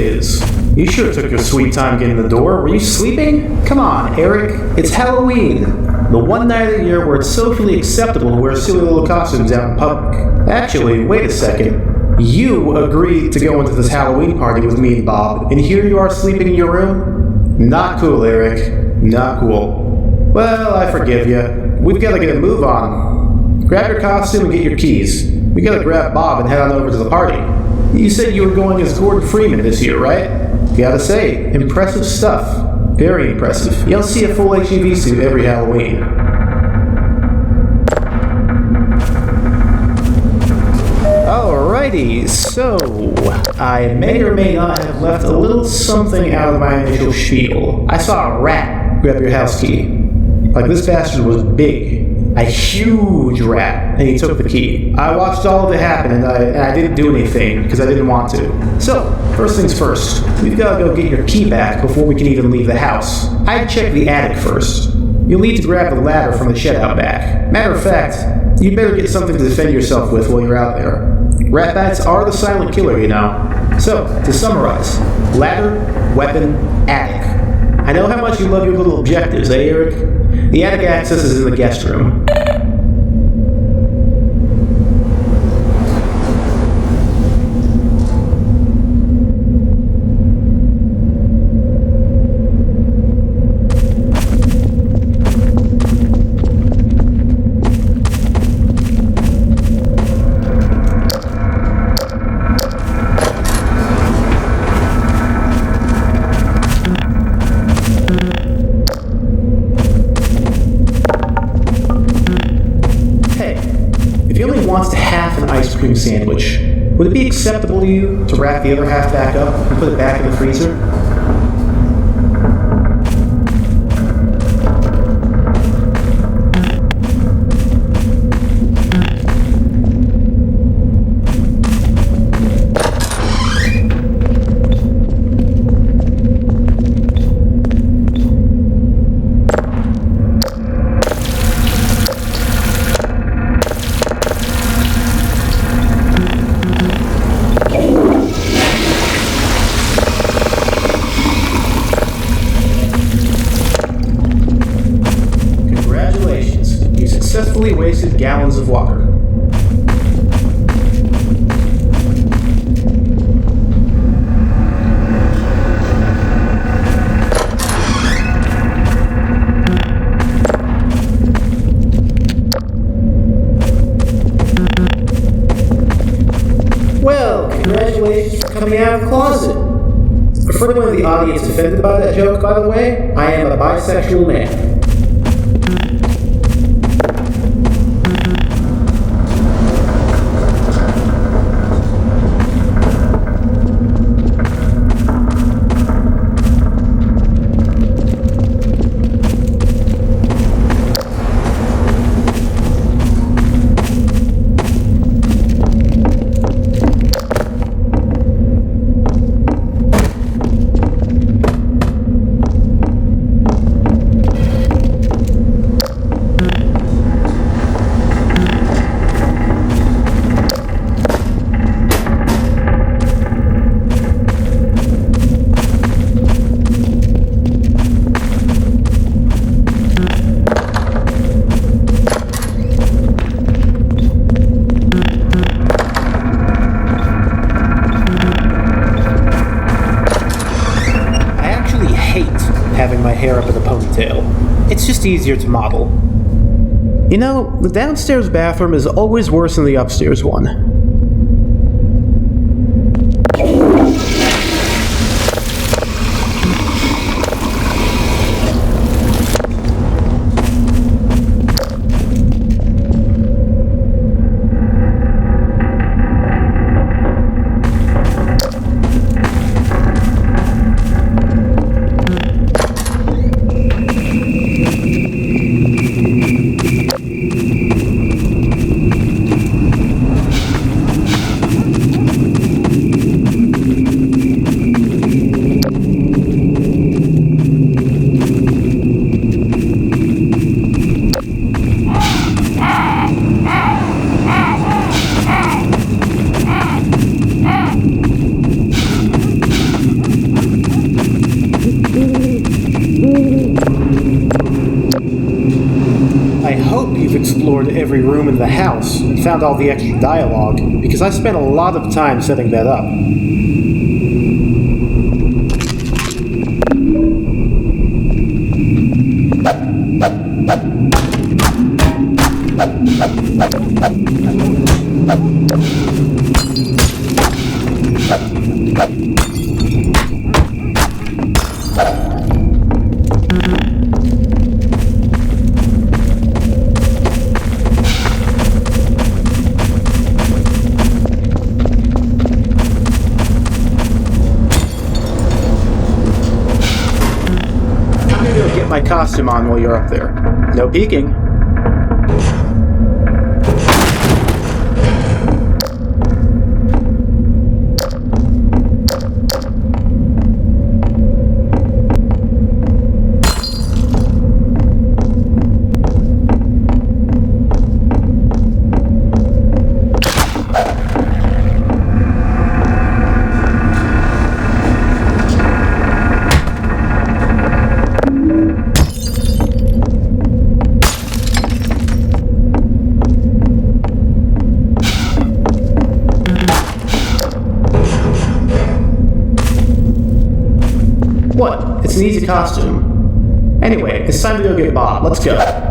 is. You sure took your sweet time getting the door. Were you sleeping? Come on, Eric. It's Halloween. The one night of the year where it's socially acceptable to wear silly little costumes out in public. Actually, wait a second. You agreed to go into this Halloween party with me and Bob, and here you are sleeping in your room? Not cool, Eric. Not cool. Well, I forgive you. We've got to get a move on. Grab your costume and get your keys. We gotta grab Bob and head on over to the party. You said you were going as Gordon Freeman this year, right? Gotta say, impressive stuff. Very impressive. You don't see a full HEV suit every Halloween. Alrighty, so I may or may not have left a little something out of my initial spiel. I saw a rat grab your house key. Like, this bastard was big. A huge rat, and he took the key. I watched all of it happen, and I didn't do anything, because I didn't want to. So, first things first, we've got to go get your key back before we can even leave the house. I'd check the attic first. You'll need to grab the ladder from the shed out back. Matter of fact, you'd better get something to defend yourself with while you're out there. Rat bats are the silent killer, you know. So, to summarize, ladder, weapon, attic. I know how much you love your little objectives, eh, Eric? The attic access is in the guest room. Sandwich. Would it be acceptable to you to wrap the other half back up and put it back in the freezer? Wasted gallons of water. Well, congratulations for coming out of the closet. For anyone in the audience offended by that joke, by the way, I am a bisexual man. Hair up in a ponytail. It's just easier to model. You know, the downstairs bathroom is always worse than the upstairs one. explored every room in the house and found all the extra dialogue, because I spent a lot of time setting that up. My costume on while you're up there. No peeking. What? It's an easy costume. Anyway, it's time to go get Bob. Let's go.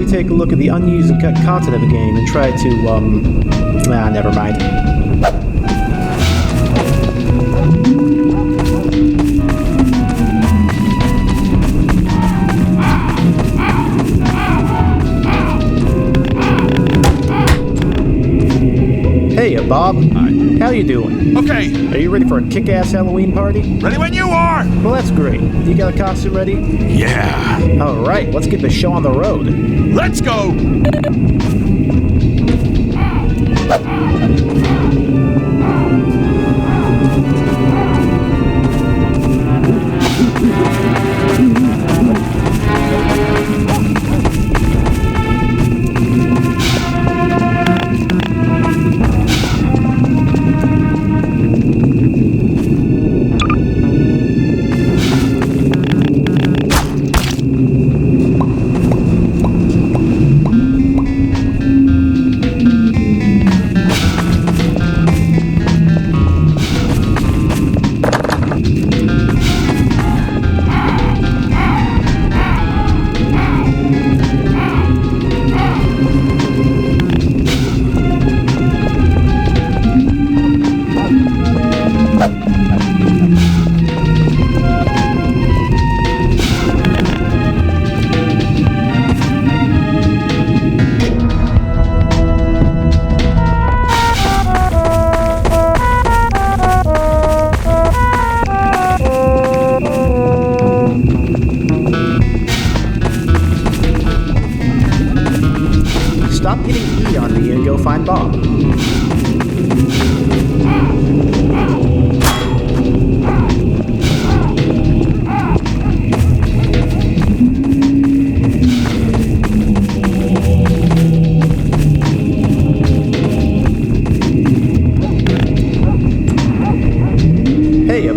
Take a look at the unused content of a game and try to, never mind. Hey, Bob. Hi. How you doing? Okay. Are you ready for a kick-ass Halloween party? Ready when you are. Well, that's great. You got a costume ready? Yeah. All right, let's get the show on the road. Let's go.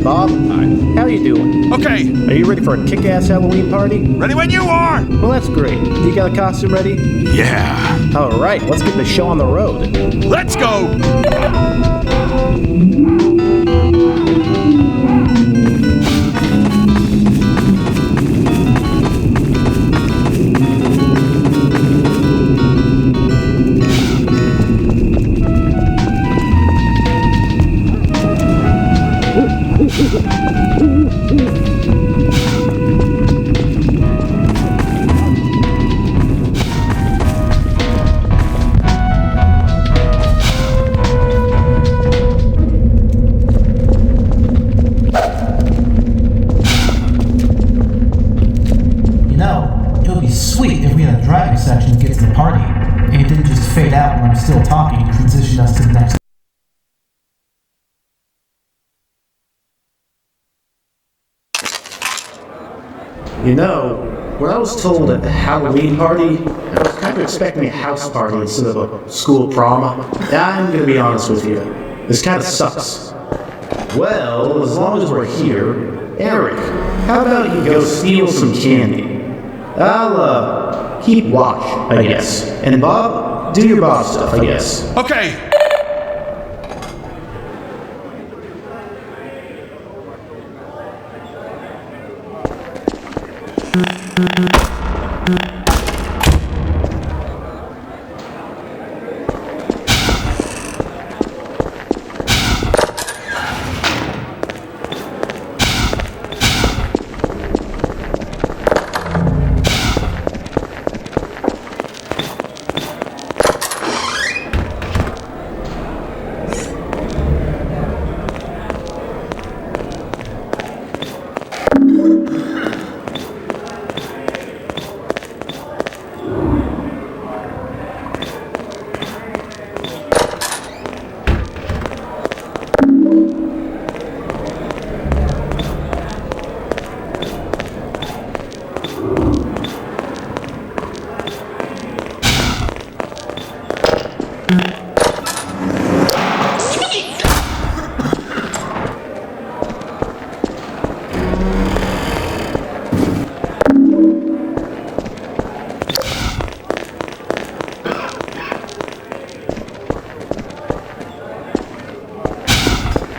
Bob. Hi. How you doing? Okay, Are you ready for a kick-ass Halloween party? ready when you are. Well, that's great. You got a costume ready? Yeah. All right, let's get the show on the road. Let's go. You know, it would be sweet if we had a driving section to get to the party, and it didn't just fade out when I'm still talking and transition us to the next. You know, when I was told at the Halloween party, I was kind of expecting a house party instead of a school prom. I'm gonna be honest with you. This kind of sucks. Well, as long as we're here, Eric, how about you go steal some candy? I'll, keep watch, I guess. And Bob, do your Bob stuff, I guess. Okay.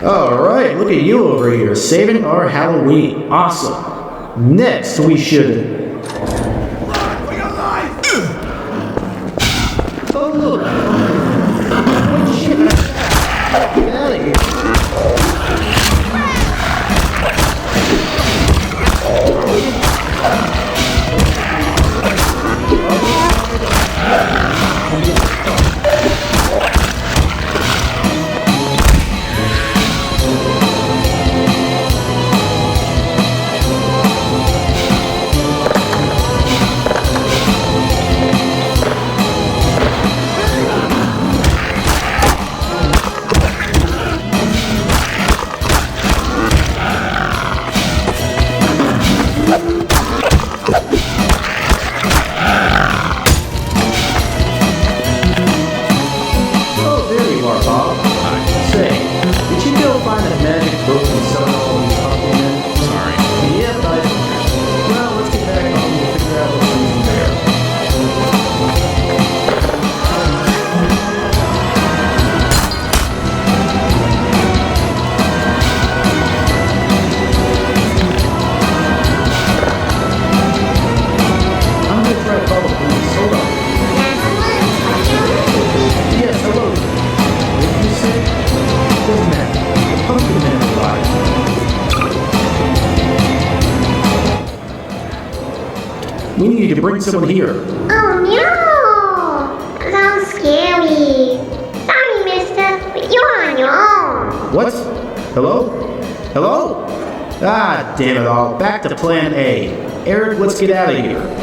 Alright, look at you over here, saving our Halloween. Awesome. Next, we should... Oh, look. What shit? Get out of here. We need to bring someone here. Oh no! Sounds scary. Sorry, mister, but you're on your own. What? Hello? Hello? Ah, damn it all. Back to plan A. Eric, let's get out of here.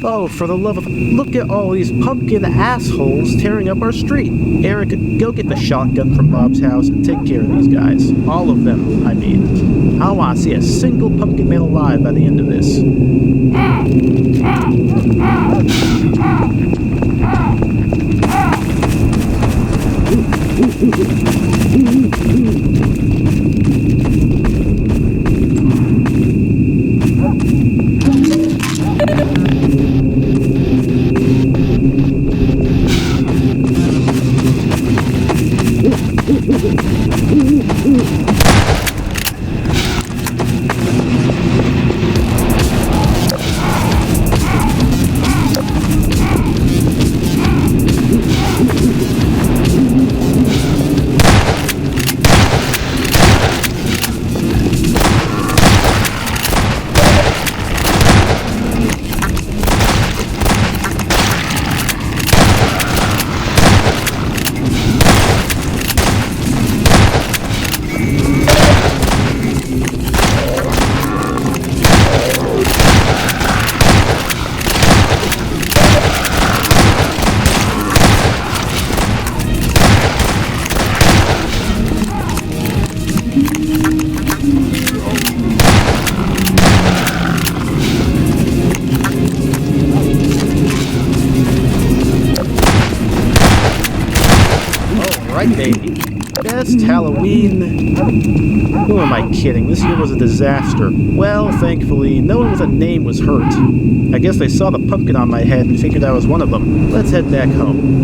Oh, for the love of... Look at all these pumpkin assholes tearing up our street. Eric, go get the shotgun from Bob's house and take care of these guys. All of them, I mean. I want to see a single pumpkin man alive by the end of this. Baby. Best Halloween. Who am I kidding? This year was a disaster. Well, thankfully, no one with a name was hurt. I guess they saw the pumpkin on my head and figured I was one of them. Let's head back home.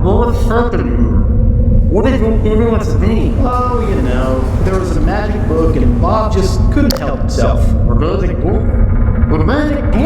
What's happening? What did you want to be? Oh, you know, there was a magic book and Bob just couldn't help himself. A magic book? A magic book?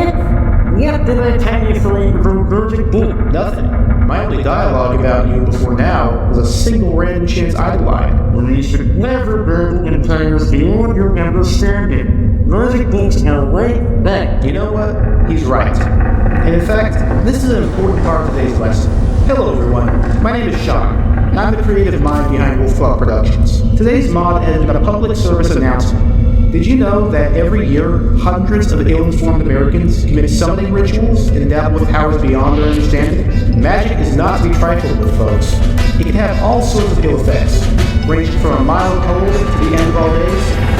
What did I tell you from magic book? Nothing. My only dialogue about you before now was a single random chance idle line. Well, you should never burden in times beyond your understanding. Magic books are right back. You know what? He's right. And in fact, this is an important part of today's lesson. Hello everyone, my name is Sean, and I'm the creative mind behind Wolfcl0ck Productions. Today's mod ended a public service announcement. Did you know that every year, hundreds of ill-informed Americans commit summoning rituals and dabble with powers beyond their understanding? Magic is not to be trifled with, folks. It can have all sorts of ill effects, ranging from a mild cold to the end of all days,